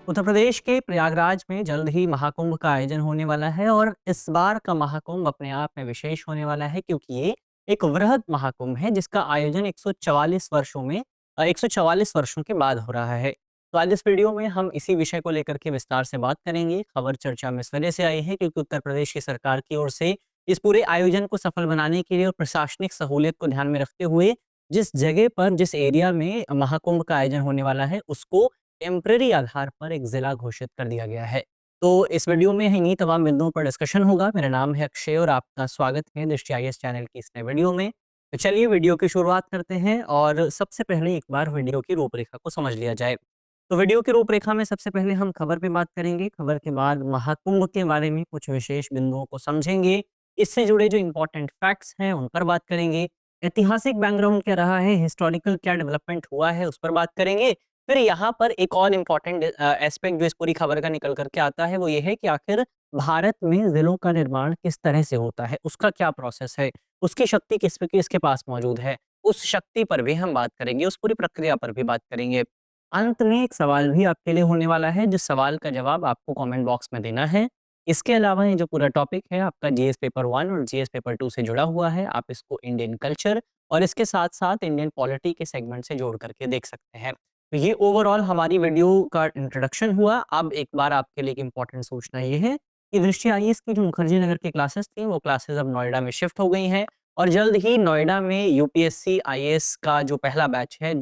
उत्तर प्रदेश के प्रयागराज में जल्द ही महाकुंभ का आयोजन होने वाला है और इस बार का महाकुंभ अपने आप में विशेष होने वाला है क्योंकि ये एक वृहद महाकुंभ है जिसका आयोजन 144 वर्षों के बाद हो रहा है। तो आज इस वीडियो में हम इसी विषय को लेकर के विस्तार से बात करेंगे। खबर चर्चा में इस वजह से आई है क्योंकि उत्तर प्रदेश की सरकार की ओर से इस पूरे आयोजन को सफल बनाने के लिए और प्रशासनिक सहूलियत को ध्यान में रखते हुए जिस जगह पर जिस एरिया में महाकुंभ का आयोजन होने वाला है उसको टेम्परेरी आधार पर एक ज़िला घोषित कर दिया गया है। तो इस वीडियो में इन्हीं तमाम बिंदुओं पर डिस्कशन होगा। मेरा नाम है अक्षय और आपका स्वागत है दृष्टि आईएएस चैनल की इस नए वीडियो में। तो चलिए वीडियो की शुरुआत करते हैं और सबसे पहले एक बार वीडियो की रूपरेखा को समझ लिया जाए। तो वीडियो की रूपरेखा में सबसे पहले हम खबर पे बात करेंगे। खबर के बाद महाकुंभ के बारे में कुछ विशेष बिंदुओं को समझेंगे। इससे जुड़े जो इम्पोर्टेंट फैक्ट्स हैं उन पर बात करेंगे। ऐतिहासिक बैकग्राउंड क्या रहा है, हिस्टोरिकल क्या डेवलपमेंट हुआ है उस पर बात करेंगे। फिर यहाँ पर एक और इम्पोर्टेंट एस्पेक्ट जो इस पूरी खबर का निकल करके आता है वो ये है कि आखिर भारत में ज़िलों का निर्माण किस तरह से होता है, उसका क्या प्रोसेस है, उसकी शक्ति किसके पास मौजूद है, उस शक्ति पर भी हम बात करेंगे, उस पूरी प्रक्रिया पर भी बात करेंगे। अंत में एक सवाल भी आपके लिए होने वाला है जिस सवाल का जवाब आपको कमेंट बॉक्स में देना है। इसके अलावा ये जो पूरा टॉपिक है आपका जीएस पेपर 1 और जीएस पेपर 2 से जुड़ा हुआ है। आप इसको इंडियन कल्चर और इसके साथ-साथ इंडियन पॉलिटी के सेगमेंट से जोड़ करके देख सकते हैं। तो ये ओवरऑल हमारी वीडियो का इंट्रोडक्शन हुआ। अब एक बार आपके लिए एक इम्पोर्टेंट सूचना ये है कि दृष्टि आईएएस की जो मुखर्जी नगर की क्लासेस थी वो क्लासेस अब नोएडा में शिफ्ट हो गई हैं और जल्द ही नोएडा में यूपीएससी आईएएस का जो पहला बैच है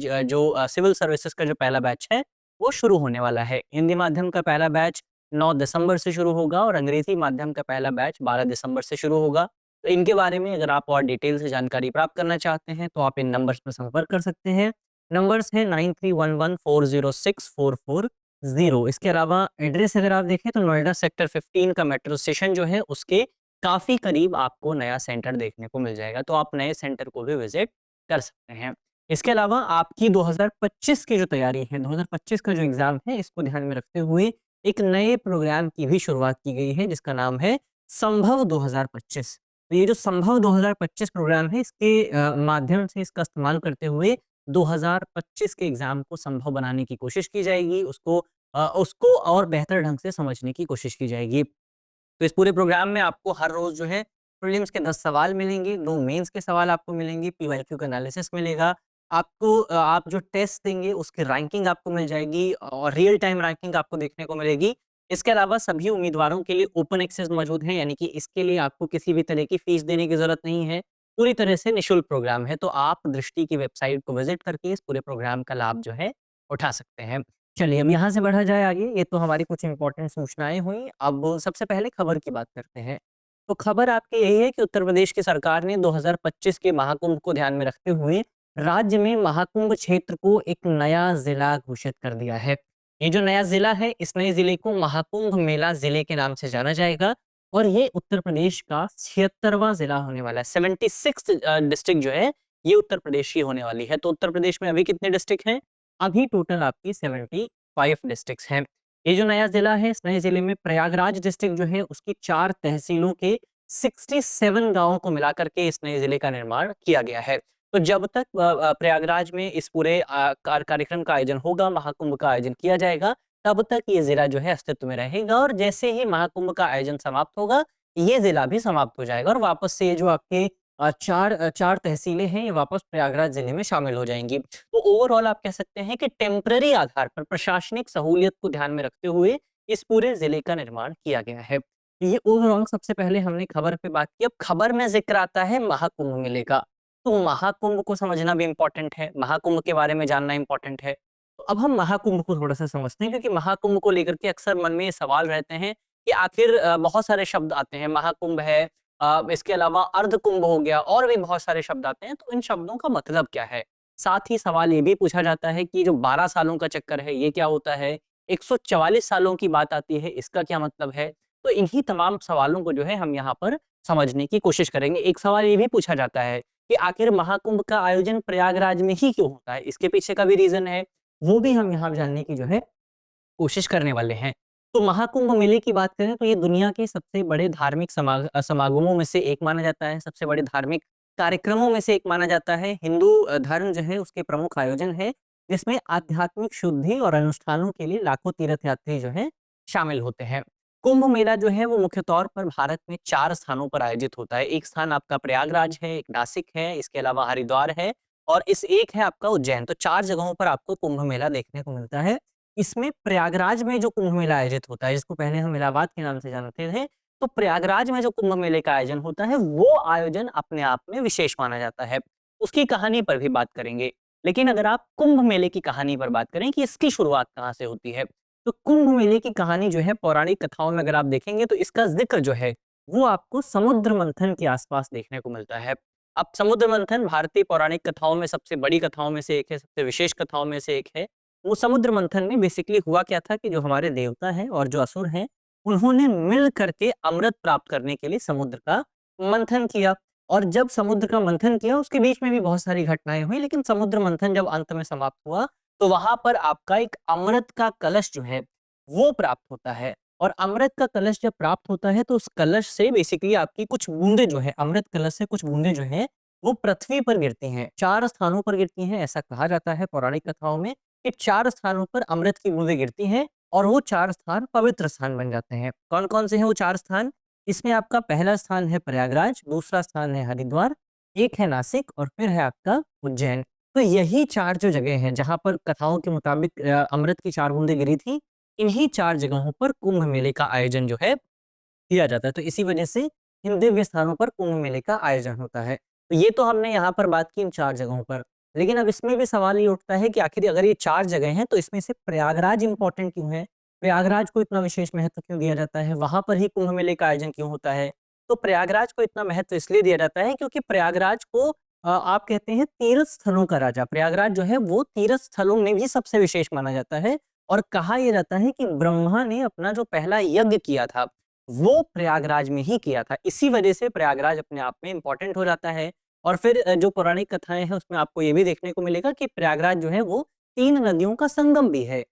सिविल सर्विसेज का जो पहला बैच है वो शुरू होने वाला है। हिंदी माध्यम का पहला बैच 9 दिसंबर से शुरू होगा और अंग्रेजी माध्यम का पहला बैच 12 दिसंबर से शुरू होगा। तो इनके बारे में अगर आप और डिटेल से जानकारी प्राप्त करना चाहते हैं तो आप इन नंबर्स पर संपर्क कर सकते हैं। नंबर्स हैं 9311406440। इसके अलावा एड्रेस अगर आप देखें तो नोएडा सेक्टर 15 का मेट्रो स्टेशन जो है उसके काफ़ी करीब आपको नया सेंटर देखने को मिल जाएगा, तो आप नए सेंटर को भी विज़िट कर सकते हैं। इसके अलावा आपकी 2025 की जो तैयारी है, 2025 का जो एग्ज़ाम है इसको ध्यान में रखते हुए एक नए प्रोग्राम की भी शुरुआत की गई है जिसका नाम है संभव 2025। तो ये जो संभव 2025 प्रोग्राम है इसके माध्यम से इसका इस्तेमाल करते हुए 2025 के एग्ज़ाम को संभव बनाने की कोशिश की जाएगी, उसको और बेहतर ढंग से समझने की कोशिश की जाएगी। तो इस पूरे प्रोग्राम में आपको हर रोज़ जो है प्रीलिम्स के 10 सवाल मिलेंगे, 2 मेंस के सवाल आपको मिलेंगे, पीवाईक्यू का एनालिसिस मिलेगा। आप जो टेस्ट देंगे उसकी रैंकिंग आपको मिल जाएगी और रियल टाइम रैंकिंग आपको देखने को मिलेगी। इसके अलावा सभी उम्मीदवारों के लिए ओपन एक्सेस मौजूद है, यानी कि इसके लिए आपको किसी भी तरह की फीस देने की ज़रूरत नहीं है। पूरी तरह से निःशुल्क प्रोग्राम है, तो आप दृष्टि की वेबसाइट को विज़िट करके इस पूरे प्रोग्राम का लाभ जो है उठा सकते हैं। चलिए अब यहाँ से बढ़ा जाए आगे, ये तो हमारी कुछ इम्पोर्टेंट सूचनाएँ हुईं, अब सबसे पहले खबर की बात करते हैं। तो खबर आपकी यही है कि उत्तर प्रदेश की सरकार ने 2025 के महाकुंभ को ध्यान में रखते हुए राज्य में महाकुंभ क्षेत्र को एक नया ज़िला घोषित कर दिया है। ये जो नया ज़िला है, इस नए ज़िले को महाकुंभ मेला ज़िले के नाम से जाना जाएगा और ये उत्तर प्रदेश का 76वाँ ज़िला होने वाला है। 76th डिस्ट्रिक्ट जो है, ये उत्तर प्रदेश की होने वाली है। तो उत्तर प्रदेश में अभी कितने डिस्ट्रिक्ट हैं? अभी टोटल आपकी 75 डिस्ट्रिक्ट्स हैं। ये जो नया ज़िला है, इस नए ज़िले में प्रयागराज डिस्ट्रिक्ट जो है, उसकी 4 तहसीलों के 67 गाँवों को मिलाकर के इस नए ज़िले का निर्माण किया गया है। तो जब तक प्रयागराज में इस पूरे कार्यक्रम का आयोजन होगा, महाकुंभ का आयोजन किया जाएगा, तब तक ये ज़िला जो है अस्तित्व में रहेगा और जैसे ही महाकुंभ का आयोजन समाप्त होगा, ये ज़िला भी समाप्त हो जाएगा और वापस से ये जो आपके 4 तहसीलें हैं, ये वापस प्रयागराज ज़िले में शामिल हो जाएँगी। तो ओवरऑल आप कह सकते हैं कि टेम्परेरी आधार पर प्रशासनिक सहूलियत को ध्यान में रखते हुए इस पूरे ज़िले का निर्माण किया गया है। ये ओवरऑल सबसे पहले हमने खबर पे बात की। अब खबर में ज़िक्र आता है महाकुंभ मेले का। तो महाकुंभ को समझना भी इम्पोर्टेंट है, महाकुंभ के बारे में जानना इम्पोर्टेंट है। तो अब हम महाकुंभ को थोड़ा-सा समझते हैं क्योंकि महाकुंभ को लेकर के अक्सर मन में ये सवाल रहते हैं कि आखिर बहुत सारे शब्द आते हैं, महाकुंभ है, इसके अलावा अर्धकुंभ हो गया और भी बहुत सारे शब्द आते हैं, तो इन शब्दों का मतलब क्या है? साथ ही सवाल ये भी पूछा जाता है कि जो 12 सालों का चक्कर है, ये क्या होता है? 144 सालों की बात आती है, इसका क्या मतलब है? तो इन्हीं तमाम सवालों को जो है हम यहाँ पर समझने की कोशिश करेंगे। एक सवाल ये भी पूछा जाता है कि आखिर महाकुंभ का आयोजन प्रयागराज में ही क्यों होता है? इसके पीछे का भी रीज़न है, वो भी हम यहाँ जानने की जो है कोशिश करने वाले हैं। तो महाकुंभ मेले की बात करें तो ये दुनिया के सबसे बड़े धार्मिक समागमों में से एक माना जाता है, सबसे बड़े धार्मिक कार्यक्रमों में से एक माना जाता है। हिंदू धर्म जो है उसके प्रमुख आयोजन है, इसमें आध्यात्मिक शुद्धि और अनुष्ठानों के लिए लाखों तीर्थ यात्री जो है शामिल होते हैं। कुंभ मेला जो है वो मुख्य तौर पर भारत में 4 स्थानों पर आयोजित होता है। एक स्थान आपका प्रयागराज है, एक नासिक है, इसके अलावा हरिद्वार है और एक है आपका उज्जैन। तो 4 जगहों पर आपको कुंभ मेला देखने को मिलता है। इसमें प्रयागराज में जो कुंभ मेला आयोजित होता है, जिसको पहले हम इलाहाबाद के नाम से जानते थे, तो प्रयागराज में जो कुंभ मेले का आयोजन होता है, वो आयोजन अपने आप में विशेष माना जाता है। उसकी कहानी पर भी बात करेंगे। लेकिन अगर आप कुंभ मेले की कहानी पर बात करें कि इसकी शुरुआत कहाँ से होती है, तो कुंभ मेले की कहानी जो है पौराणिक कथाओं में अगर आप देखेंगे तो इसका ज़िक्र जो है, वो आपको समुद्र मंथन के आस-पास देखने को मिलता है। अब समुद्र मंथन भारतीय पौराणिक कथाओं में सबसे बड़ी कथाओं में से एक है, सबसे विशेष कथाओं में से एक है। वो समुद्र मंथन में बेसिकली हुआ क्या था कि जो हमारे देवता हैं और जो असुर हैं, उन्होंने मिल करके अमृत प्राप्त करने के लिए समुद्र का मंथन किया और जब समुद्र का मंथन किया उसके बीच में भी बहुत सारी घटनाएँ हुई, लेकिन समुद्र मंथन जब अंत में समाप्त हुआ, तो वहाँ पर आपका एक अमृत का कलश जो है, वो प्राप्त होता है और अमृत का कलश जब प्राप्त होता है, तो उस कलश से बेसिकली आपकी कुछ बूँदें जो हैं, अमृत कलश से कुछ बूँदें जो हैं, वो पृथ्वी पर गिरती हैं। 4 स्थानों पर गिरती हैं, ऐसा कहा जाता है पौराणिक कथाओं में कि 4 स्थानों पर अमृत की बूँदें गिरती हैं और वो 4 स्थान पवित्र स्थान बन जाते हैं। कौन-कौन से हैं वो 4 स्थान? इसमें आपका पहला स्थान है प्रयागराज, दूसरा स्थान है हरिद्वार, एक है नासिक और फिर है आपका उज्जैन। तो यही 4 जो जगह हैं, जहाँ पर कथाओं के मुताबिक अमृत की 4 बूँदें गिरी थी, इन्हीं 4 जगहों पर कुंभ मेले का आयोजन जो है किया जाता है। तो इसी वजह से इन दिव्य स्थानों पर कुंभ मेले का आयोजन होता है। तो ये तो हमने यहाँ पर बात की इन 4 जगहों पर। लेकिन अब इसमें भी सवाल ये उठता है कि आखिर अगर ये 4 जगह हैं, तो इसमें से प्रयागराज इम्पोर्टेंट क्यों है? प्रयागराज को इतना विशेष महत्व क्यों दिया जाता है? वहाँ पर ही कुंभ मेले का आयोजन क्यों होता है? तो प्रयागराज को इतना महत्व इसलिए दिया जाता है क्योंकि प्रयागराज को आप कहते हैं तीर्थ स्थलों का राजा। प्रयागराज जो है वो तीर्थ स्थलों में भी सबसे विशेष माना जाता है और कहा ये जाता है कि ब्रह्मा ने अपना जो पहला यज्ञ किया था, वो प्रयागराज में ही किया था। इसी वजह से प्रयागराज अपने आप में इम्पोर्टेंट हो जाता है और फिर जो पौराणिक कथाएँ हैं उसमें आपको ये भी देखने को मिलेगा कि प्रयागराज जो है वो 3 नदियों का संगम भी है।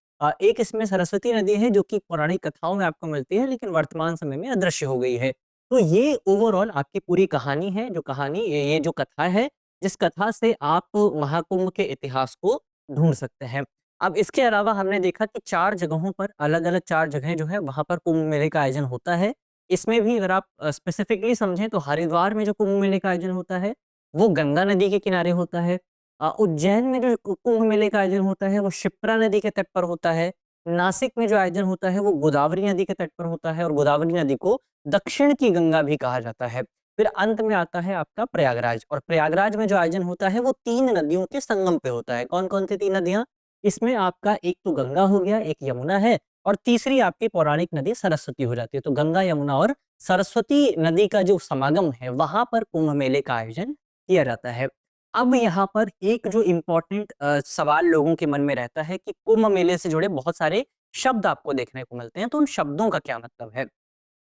एक इसमें सरस्वती नदी है जो कि पौराणिक कथाओं में आपको मिलती है लेकिन वर्तमान समय में अदृश्य हो गई है। तो ये ओवरऑल आपकी पूरी कहानी है, जो कहानी ये जो कथा है, जिस कथा से आप महाकुंभ के इतिहास को ढूँढ सकते हैं। अब इसके अलावा हमने देखा कि 4 जगहों पर अलग-अलग 4 जगह जो है वहाँ पर कुंभ मेले का आयोजन होता है। इसमें भी अगर आप स्पेसिफिकली समझें तो हरिद्वार में जो कुंभ मेले का आयोजन होता है, वो गंगा नदी के किनारे होता है। उज्जैन में जो कुंभ मेले का आयोजन होता है वो शिप्रा नदी के तट पर होता है। नासिक में जो आयोजन होता है वो गोदावरी नदी के तट पर होता है और गोदावरी नदी को दक्षिण की गंगा भी कहा जाता है। फिर अंत में आता है आपका प्रयागराज और प्रयागराज में जो आयोजन होता है वो 3 नदियों के संगम पे होता है। कौन-कौन सी 3 नदियाँ? इसमें आपका एक तो गंगा हो गया, एक यमुना है और तीसरी आपकी पौराणिक नदी सरस्वती हो जाती है। तो गंगा, यमुना और सरस्वती नदी का जो समागम है, वहाँ पर कुंभ मेले का आयोजन किया जाता है। अब यहाँ पर एक जो इम्पोर्टेंट सवाल लोगों के मन में रहता है कि कुंभ मेले से जुड़े बहुत सारे शब्द आपको देखने को मिलते हैं, तो उन शब्दों का क्या मतलब है?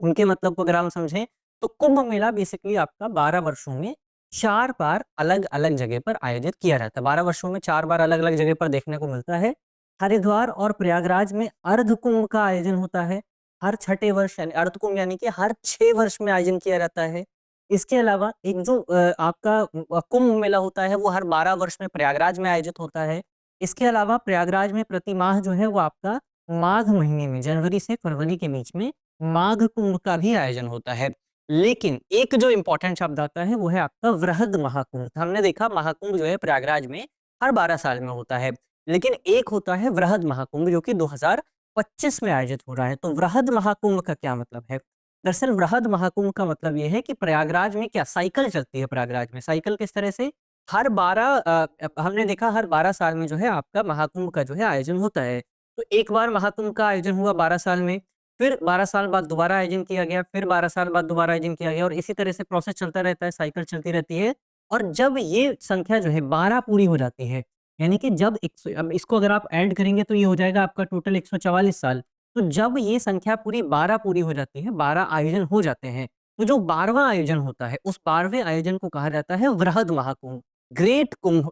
उनके मतलब को अगर हम समझें, तो कुंभ मेला बेसिकली आपका 12 वर्षों में 4 बार अलग-अलग जगह पर आयोजित किया जाता है। 12 वर्षों में 4 बार अलग-अलग जगह पर देखने को मिलता है। हरिद्वार और प्रयागराज में अर्ध कुंभ का आयोजन होता है। हर छठे वर्ष यानी अर्ध कुंभ यानी कि हर 6 वर्ष में आयोजन किया जाता है। इसके अलावा एक जो आपका कुंभ मेला होता है, वो हर 12 वर्ष में प्रयागराज में आयोजित होता है। इसके अलावा प्रयागराज में प्रति माह जो है वो आपका माघ महीने में जनवरी से फरवरी के बीच में माघ कुंभ का भी आयोजन होता है। लेकिन एक जो इम्पोर्टेंट शब्द आता है वो है आपका वृहद महाकुंभ। हमने देखा महाकुंभ जो है प्रयागराज में हर 12 साल में होता है। लेकिन एक होता है वृहद महाकुंभ जो कि 2025 में आयोजित हो रहा है। तो वृहद महाकुंभ का क्या मतलब है? दरअसल वृहद महाकुंभ का मतलब ये है कि प्रयागराज में क्या साइकिल चलती है प्रयागराज में। साइकिल किस तरह से? हर 12 हमने देखा हर 12 साल में जो है आपका महाकुंभ का जो है आयोजन होता है। तो एक बार महाकुंभ का आयोजन हुआ 12 साल में, फिर 12 साल बाद दोबारा आयोजन किया गया, फिर 12 साल बाद दोबारा आयोजन किया गया और इसी तरह से प्रोसेस चलता रहता है, साइकिल चलती रहती है। और जब ये संख्या जो है 12 पूरी हो जाती है, यानी कि जब अब इसको अगर आप ऐड करेंगे तो ये हो जाएगा आपका टोटल 144 साल। तो जब ये संख्या पूरी 12 पूरी हो जाती है, 12 आयोजन हो जाते हैं, तो जो 12वाँ आयोजन होता है, उस 12वें आयोजन को कहा जाता है वृहद महाकुंभ, ग्रेट कुंभ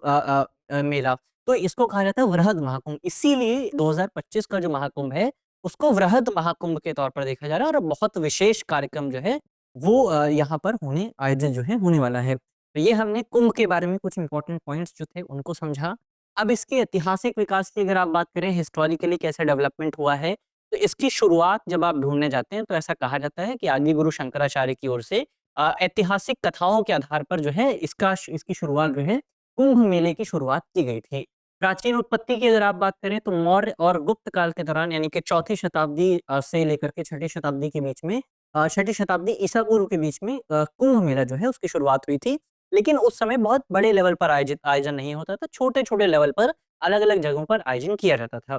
मेला। तो इसको कहा जाता है वृहद महाकुंभ। इसीलिए 2025 का जो महाकुंभ है, उसको वृहद महाकुंभ के तौर पर देखा जा रहा है और बहुत विशेष कार्यक्रम जो है वो यहाँ पर आयोजन जो है होने वाला है। तो ये हमने कुंभ के बारे में कुछ इंपॉर्टेंट पॉइंट्स जो थे उनको समझा। अब इसके ऐतिहासिक विकास की अगर आप बात करें, हिस्टोरिकली कैसे डेवलपमेंट हुआ है, तो इसकी शुरुआत जब आप ढूँढने जाते हैं तो ऐसा कहा जाता है कि आदि गुरु शंकराचार्य की ओर से ऐतिहासिक कथाओं के आधार पर जो है इसकी शुरुआत जो है कुंभ मेले की शुरुआत की गई थी। प्राचीन उत्पत्ति की अगर आप बात करें तो मौर्य और गुप्त काल के दौरान, यानी कि चौथी शताब्दी से लेकर के छठी शताब्दी के बीच में, छठी शताब्दी ईसा पूर्व के बीच में कुंभ मेला जो है उसकी शुरुआत हुई थी। लेकिन उस समय बहुत बड़े लेवल पर आयोजन नहीं होता था, छोटे-छोटे लेवल पर अलग-अलग जगहों पर आयोजन किया जाता था।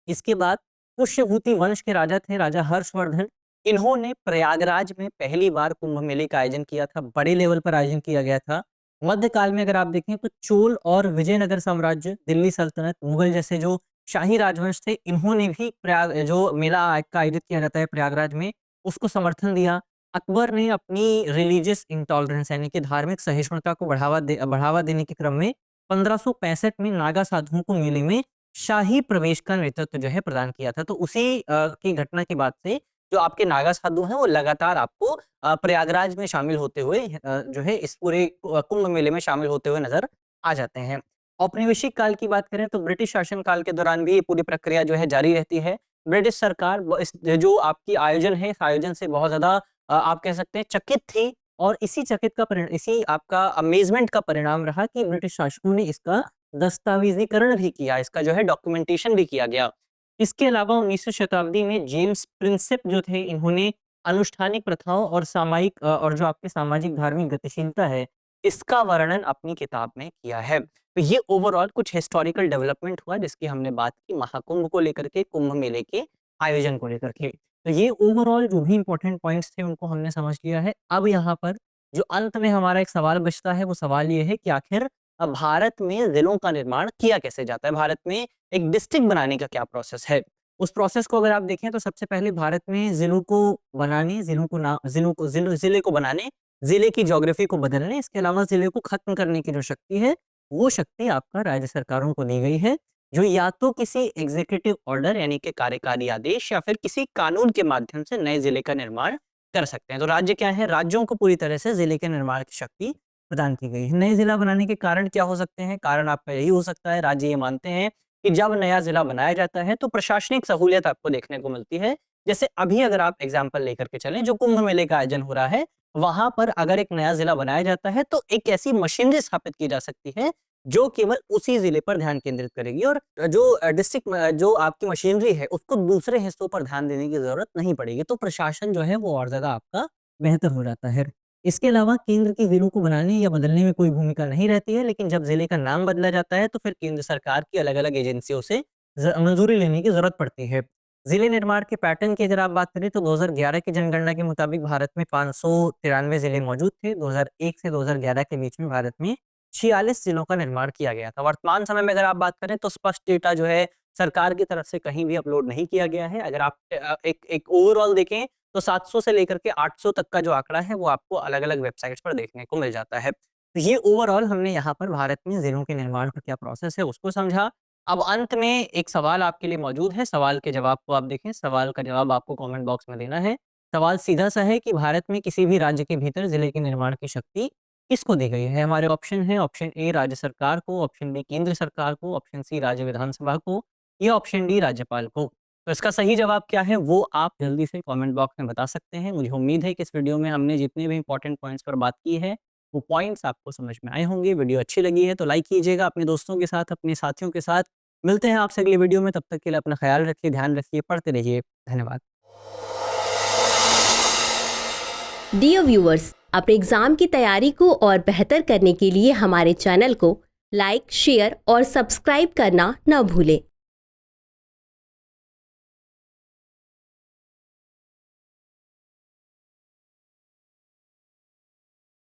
इसके बाद पुष्यभूति वंश के राजा थे, राजा हर्षवर्धन। इन्होंने प्रयागराज में पहली बार कुंभ मेले का आयोजन किया था, बड़े लेवल पर आयोजन किया गया था। मध्यकाल में अगर आप देखें तो चोल और विजयनगर साम्राज्य, दिल्ली सल्तनत, मुगल जैसे जो शाही राजवंश थे, इन्होंने भी प्रयाग जो मेला का आयोजित किया जाता है प्रयागराज में, उसको समर्थन दिया। अकबर ने अपनी रिलीजियस इंटॉलरेंस यानी कि धार्मिक सहिष्णुता को बढ़ावा देने के क्रम में 1565 में नागा साधुओं को मेले में शाही प्रवेश का नेतृत्व जो है प्रदान किया था। तो उसी की घटना के बाद से जो आपके नागा साधु हैं वो लगातार आपको प्रयागराज में शामिल होते हुए जो है इस पूरे कुंभ मेले में शामिल होते हुए नज़र आ जाते हैं। औपनिवेशिक काल की बात करें तो ब्रिटिश शासन काल के दौरान भी ये पूरी प्रक्रिया जो है जारी रहती है। ब्रिटिश सरकार इस जो आपकी आयोजन है, इस आयोजन से बहुत ज़्यादा आप कह सकते हैं चकित थी, और इसी आपका अमेज़मेंट का परिणाम रहा कि ब्रिटिश शासकों ने इसका दस्तावेज़ीकरण भी किया, इसका जो है डॉक्यूमेंटेशन भी किया गया। इसके अलावा 19वीं शताब्दी में जेम्स प्रिंसेप जो थे, इन्होंने अनुष्ठानिक प्रथाओं और और जो आपके सामाजिक धार्मिक गतिशीलता है, इसका वर्णन अपनी किताब में किया है। तो ये ओवरऑल कुछ हिस्टोरिकल डेवलपमेंट हुआ जिसकी हमने बात की महाकुंभ को लेकर के, कुंभ मेले के आयोजन को लेकर के। तो ये ओवरऑल जो भी इम्पोर्टेंट पॉइंट्स थे उनको हमने समझ लिया है। अब यहाँ पर जो अंत में हमारा एक सवाल बचता है, वो सवाल ये है कि आखिर भारत में ज़िलों का निर्माण किया कैसे जाता है? भारत में एक डिस्ट्रिक्ट बनाने का क्या प्रोसेस है? उस प्रोसेस को अगर आप देखें तो सबसे पहले भारत में ज़िलों को बनाने, ज़िले को बनाने, ज़िले की ज्योग्राफी को बदलने, इसके अलावा ज़िले को खत्म करने की जो शक्ति है, वो शक्ति आपका राज्य सरकारों को दी गई है, जो या तो किसी एग्जीक्यूटिव ऑर्डर यानी कि कार्यकारी आदेश या फिर किसी कानून के माध्यम से नए ज़िले का निर्माण कर सकते हैं। तो राज्य क्या है? राज्यों को पूरी तरह से ज़िले के निर्माण की शक्ति प्रदान की गई है। नए ज़िला बनाने के कारण क्या हो सकते हैं? कारण आपका यही हो सकता है, राज्य ये मानते हैं कि जब नया ज़िला बनाया जाता है तो प्रशासनिक सहूलियत आपको देखने को मिलती है। जैसे अभी अगर आप एग्ज़ाम्पल लेकर के चलें, जो कुंभ मेले का आयोजन हो रहा है, वहाँ पर अगर एक नया ज़िला बनाया जाता है तो एक ऐसी मशीनरी स्थापित की जा सकती है जो केवल उसी ज़िले पर ध्यान केंद्रित करेगी, और जो जो आपकी मशीनरी है उसको दूसरे हिस्सों पर ध्यान देने की ज़रूरत नहीं पड़ेगी। तो प्रशासन जो है वो और ज़्यादा आपका बेहतर हो जाता है। इसके अलावा केंद्र के ज़िलों को बनाने या बदलने में कोई भूमिका नहीं रहती है, लेकिन जब ज़िले का नाम बदला जाता है तो फिर केंद्र सरकार की अलग-अलग एजेंसियों से मंजूरी लेने की ज़रूरत पड़ती है। ज़िले निर्माण के पैटर्न की अगर आप बात करें तो 2011 की जनगणना के मुताबिक भारत में 593 ज़िले मौजूद थे। 2001 से 2011 के बीच में भारत में 46 ज़िलों का निर्माण किया गया था। वर्तमान समय में अगर आप बात करें तो स्पष्ट डेटा जो है सरकार की तरफ से कहीं भी अपलोड नहीं किया गया है। अगर आप एक ओवरऑल देखें तो 700 से लेकर के 800 तक का जो आंकड़ा है वो आपको अलग-अलग वेबसाइट्स पर देखने को मिल जाता है। तो ये ओवरऑल हमने यहाँ पर भारत में ज़िलों के निर्माण का क्या प्रोसेस है उसको समझा। अब अंत में एक सवाल आपके लिए मौजूद है, सवाल के जवाब को आप देखें, सवाल का जवाब आपको कमेंट बॉक्स में देना है। सवाल सीधा-सा है कि भारत में किसी भी राज्य के भीतर ज़िले के निर्माण की शक्ति किसको दी गई है? हमारे ऑप्शन हैं, ऑप्शन ए राज्य सरकार को, ऑप्शन बी केंद्र सरकार को, ऑप्शन सी राज्य विधानसभा को, या ऑप्शन डी राज्यपाल को। तो इसका सही जवाब क्या है वो आप जल्दी से कमेंट बॉक्स में बता सकते हैं। मुझे उम्मीद है कि इस वीडियो में हमने जितने भी इम्पोर्टेंट पॉइंट्स पर बात की है, वो पॉइंट्स आपको समझ में आए होंगे। वीडियो अच्छी लगी है तो लाइक कीजिएगा अपने दोस्तों के साथ, अपने साथियों के साथ। मिलते हैं आपसे अगली वीडियो में, तब तक के लिए अपना ख्याल रखिए, ध्यान रखिए, पढ़ते रहिए। धन्यवाद। डियर व्यूअर्स, अपने एग्जाम की तैयारी को और बेहतर करने के लिए हमारे चैनल को लाइक, शेयर और सब्सक्राइब करना न भूलें।